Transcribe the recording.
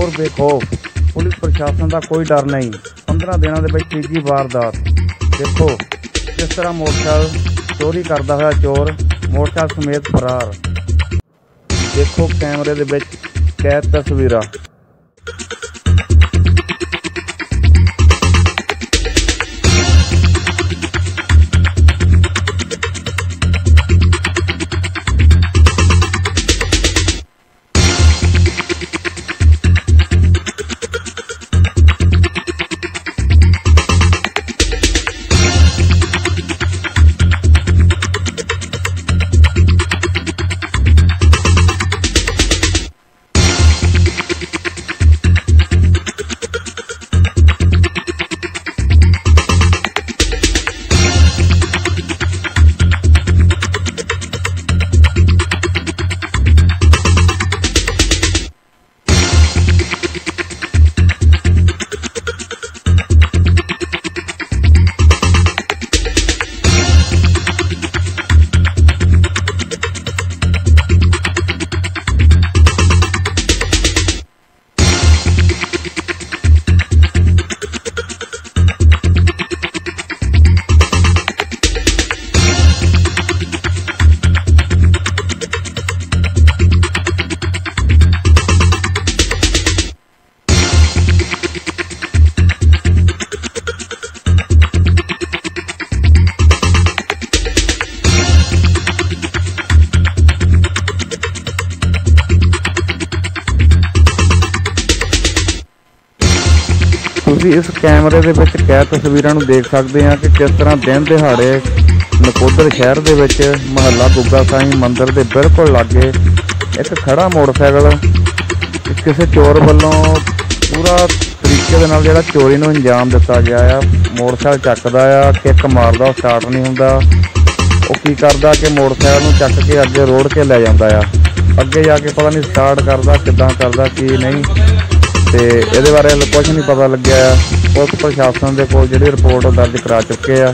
चोर बेखौफ, पुलिस प्रशासन का कोई डर नहीं। 15 दिनों के विच तीजी वारदात। देखो किस तरह मोटरसाइकिल चोरी करता हुआ चोर मोटरसाइकिल समेत फरार। देखो कैमरे दे विच कैद तस्वीरां। इस कैमरे के विच कैद तस्वीरां नूं देख सकते हैं कि किस तरह दिन दिहाड़े नकोदर शहर के विच महल्ला गुग्गा साईं मंदिर के बिल्कुल लागे एक खड़ा मोटरसाइकिल किसी चोर वालों पूरा तरीके दे नाल जिहड़ा चोरी नूं अंजाम दिता गया है। मोटरसाइकिल चकदा आ, किक मारदा, स्टार्ट नहीं हुंदा। वो की करदा कि मोटरसाइकिल नूं चक के अगे रोड़ के लै जांदा आ, अगे जाके पता नहीं स्टार्ट करदा किदां करदा की नहीं। तो ये बारे कुछ नहीं पता लग्या। पुलिस प्रशासन के कोल जिहड़ी रिपोर्ट दर्ज करा चुके हैं।